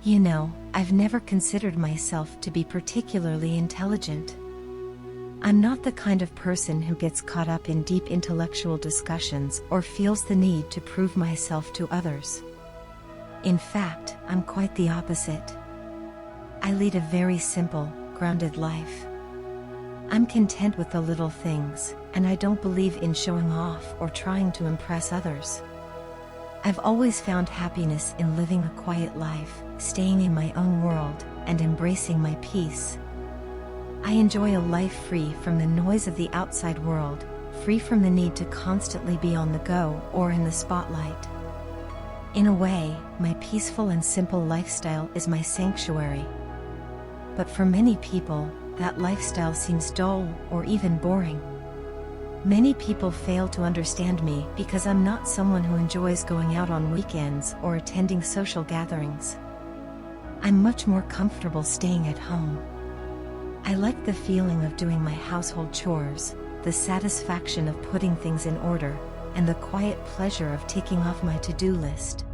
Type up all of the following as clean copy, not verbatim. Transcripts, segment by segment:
You know, I've never considered myself to be particularly intelligent. I'm not the kind of person who gets caught up in deep intellectual discussions or feels the need to prove myself to others. In fact, I'm quite the opposite. I lead a very simple, grounded life. I'm content with the little things, and I don't believe in showing off or trying to impress others. I've always found happiness in living a quiet life, staying in my own world, and embracing my peace. I enjoy a life free from the noise of the outside world, free from the need to constantly be on the go or in the spotlight. In a way, my peaceful and simple lifestyle is my sanctuary. But for many people, that lifestyle seems dull or even boring. Many people fail to understand me because I'm not someone who enjoys going out on weekends or attending social gatherings. I'm much more comfortable staying at home. I like the feeling of doing my household chores, the satisfaction of putting things in order, and the quiet pleasure of ticking off my to-do list.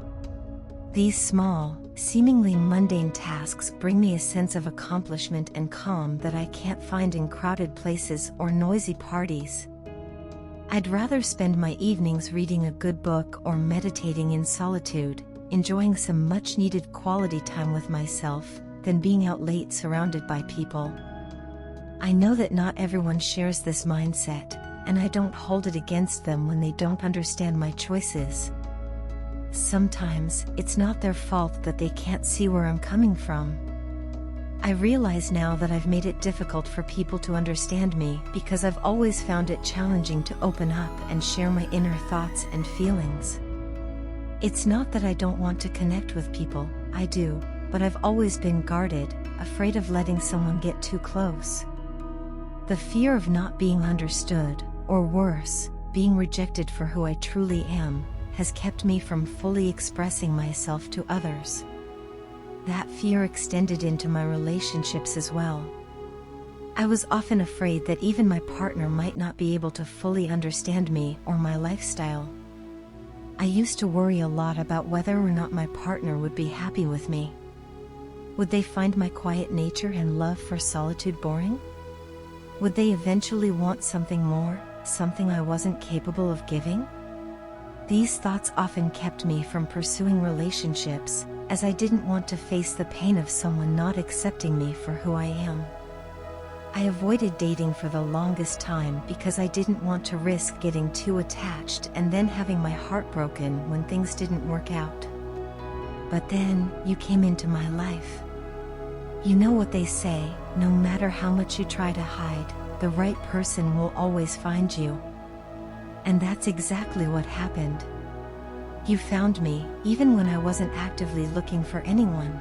These small, seemingly mundane tasks bring me a sense of accomplishment and calm that I can't find in crowded places or noisy parties. I'd rather spend my evenings reading a good book or meditating in solitude, enjoying some much-needed quality time with myself, than being out late surrounded by people. I know that not everyone shares this mindset, and I don't hold it against them when they don't understand my choices. Sometimes, it's not their fault that they can't see where I'm coming from. I realize now that I've made it difficult for people to understand me because I've always found it challenging to open up and share my inner thoughts and feelings. It's not that I don't want to connect with people, I do, but I've always been guarded, afraid of letting someone get too close. The fear of not being understood, or worse, being rejected for who I truly am, has kept me from fully expressing myself to others. That fear extended into my relationships as well. I was often afraid that even my partner might not be able to fully understand me or my lifestyle. I used to worry a lot about whether or not my partner would be happy with me. Would they find my quiet nature and love for solitude boring? Would they eventually want something more, something I wasn't capable of giving? These thoughts often kept me from pursuing relationships, as I didn't want to face the pain of someone not accepting me for who I am. I avoided dating for the longest time because I didn't want to risk getting too attached and then having my heart broken when things didn't work out. But then, you came into my life. You know what they say, no matter how much you try to hide, the right person will always find you. And that's exactly what happened. You found me, even when I wasn't actively looking for anyone.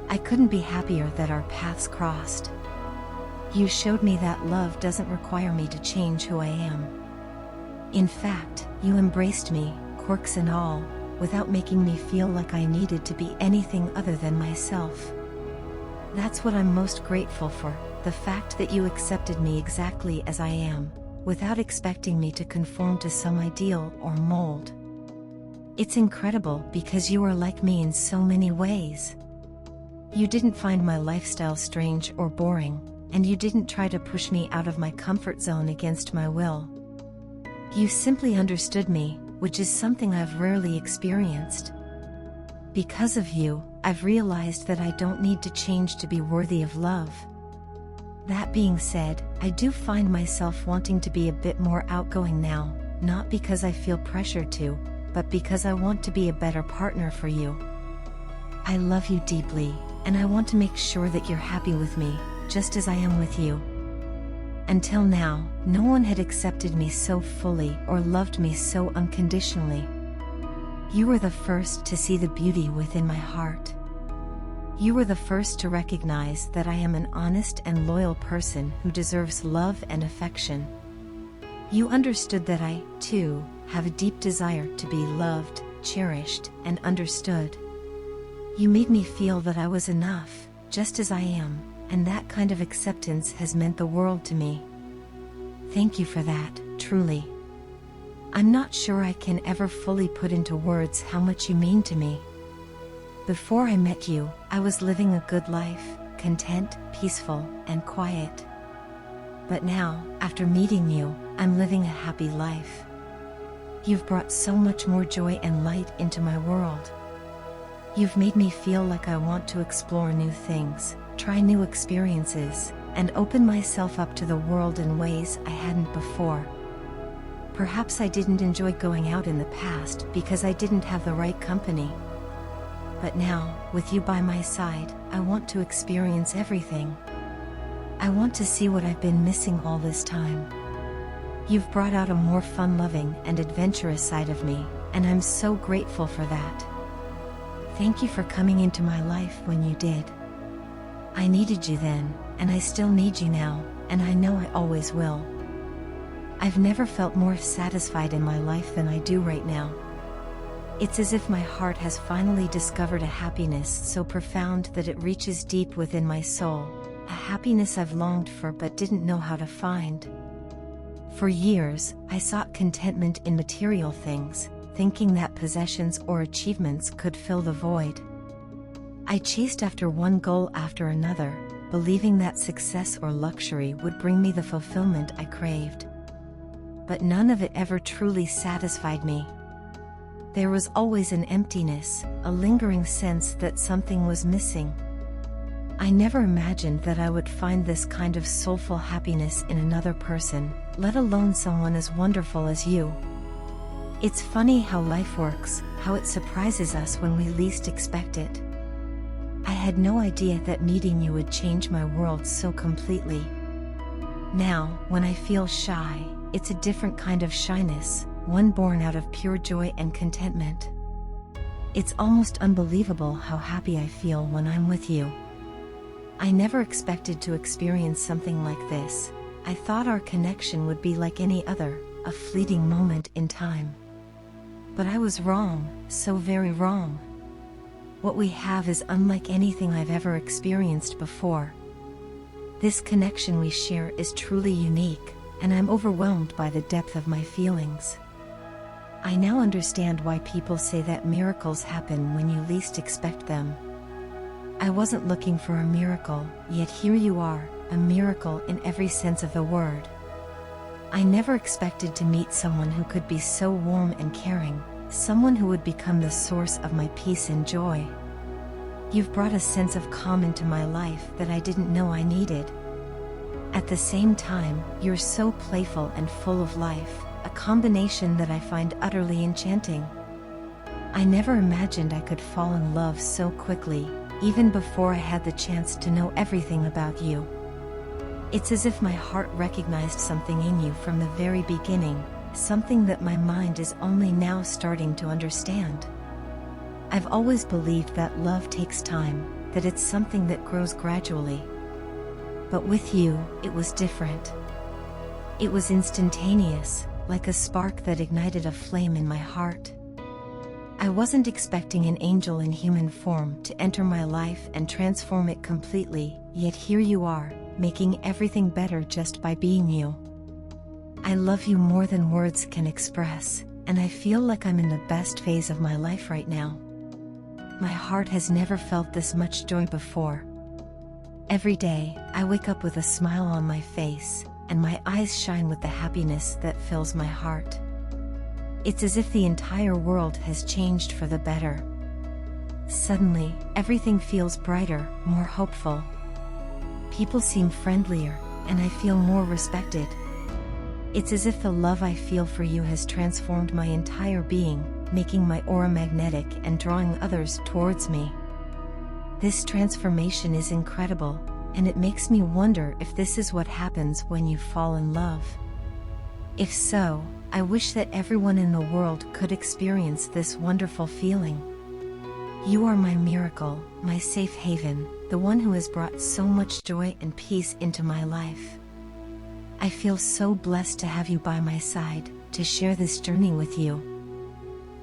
I couldn't be happier that our paths crossed. You showed me that love doesn't require me to change who I am. In fact, you embraced me, quirks and all, without making me feel like I needed to be anything other than myself. That's what I'm most grateful for, the fact that you accepted me exactly as I am, without expecting me to conform to some ideal or mold. It's incredible because you are like me in so many ways. You didn't find my lifestyle strange or boring, and you didn't try to push me out of my comfort zone against my will. You simply understood me, which is something I've rarely experienced. Because of you, I've realized that I don't need to change to be worthy of love. That being said, I do find myself wanting to be a bit more outgoing now, not because I feel pressured to, but because I want to be a better partner for you. I love you deeply, and I want to make sure that you're happy with me, just as I am with you. Until now, no one had accepted me so fully or loved me so unconditionally. You were the first to see the beauty within my heart. You were the first to recognize that I am an honest and loyal person who deserves love and affection. You understood that I, too, have a deep desire to be loved, cherished, and understood. You made me feel that I was enough, just as I am, and that kind of acceptance has meant the world to me. Thank you for that, truly. I'm not sure I can ever fully put into words how much you mean to me. Before I met you, I was living a good life, content, peaceful, and quiet. But now, after meeting you, I'm living a happy life. You've brought so much more joy and light into my world. You've made me feel like I want to explore new things, try new experiences, and open myself up to the world in ways I hadn't before. Perhaps I didn't enjoy going out in the past because I didn't have the right company. But now, with you by my side, I want to experience everything. I want to see what I've been missing all this time. You've brought out a more fun-loving and adventurous side of me, and I'm so grateful for that. Thank you for coming into my life when you did. I needed you then, and I still need you now, and I know I always will. I've never felt more satisfied in my life than I do right now. It's as if my heart has finally discovered a happiness so profound that it reaches deep within my soul, a happiness I've longed for but didn't know how to find. For years, I sought contentment in material things, thinking that possessions or achievements could fill the void. I chased after one goal after another, believing that success or luxury would bring me the fulfillment I craved. But none of it ever truly satisfied me. There was always an emptiness, a lingering sense that something was missing. I never imagined that I would find this kind of soulful happiness in another person, let alone someone as wonderful as you. It's funny how life works, how it surprises us when we least expect it. I had no idea that meeting you would change my world so completely. Now, when I feel shy, it's a different kind of shyness, one born out of pure joy and contentment. It's almost unbelievable how happy I feel when I'm with you. I never expected to experience something like this. I thought our connection would be like any other, a fleeting moment in time. But I was wrong, so very wrong. What we have is unlike anything I've ever experienced before. This connection we share is truly unique, and I'm overwhelmed by the depth of my feelings. I now understand why people say that miracles happen when you least expect them. I wasn't looking for a miracle, yet here you are, a miracle in every sense of the word. I never expected to meet someone who could be so warm and caring, someone who would become the source of my peace and joy. You've brought a sense of calm into my life that I didn't know I needed. At the same time, you're so playful and full of life, a combination that I find utterly enchanting. I never imagined I could fall in love so quickly, even before I had the chance to know everything about you. It's as if my heart recognized something in you from the very beginning, something that my mind is only now starting to understand. I've always believed that love takes time, that it's something that grows gradually. But with you, it was different. It was instantaneous, like a spark that ignited a flame in my heart. I wasn't expecting an angel in human form to enter my life and transform it completely, yet here you are, making everything better just by being you. I love you more than words can express, and I feel like I'm in the best phase of my life right now. My heart has never felt this much joy before. Every day, I wake up with a smile on my face, and my eyes shine with the happiness that fills my heart. It's as if the entire world has changed for the better. Suddenly, everything feels brighter, more hopeful. People seem friendlier, and I feel more respected. It's as if the love I feel for you has transformed my entire being, making my aura magnetic and drawing others towards me. This transformation is incredible, and it makes me wonder if this is what happens when you fall in love. If so, I wish that everyone in the world could experience this wonderful feeling. You are my miracle, my safe haven, the one who has brought so much joy and peace into my life. I feel so blessed to have you by my side, to share this journey with you.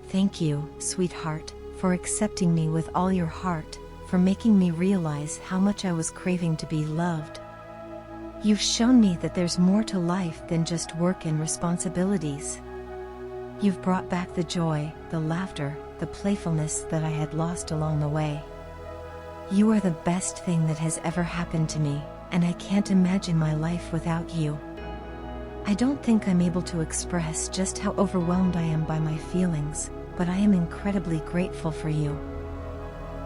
Thank you, sweetheart, for accepting me with all your heart, for making me realize how much I was craving to be loved. You've shown me that there's more to life than just work and responsibilities. You've brought back the joy, the laughter, the playfulness that I had lost along the way. You are the best thing that has ever happened to me, and I can't imagine my life without you. I don't think I'm able to express just how overwhelmed I am by my feelings, but I am incredibly grateful for you.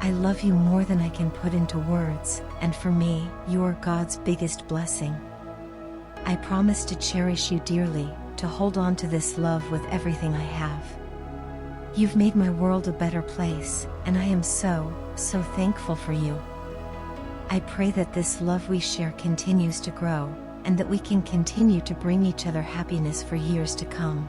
I love you more than I can put into words, and for me, you are God's biggest blessing. I promise to cherish you dearly, to hold on to this love with everything I have. You've made my world a better place, and I am so thankful for you. I pray that this love we share continues to grow, and that we can continue to bring each other happiness for years to come.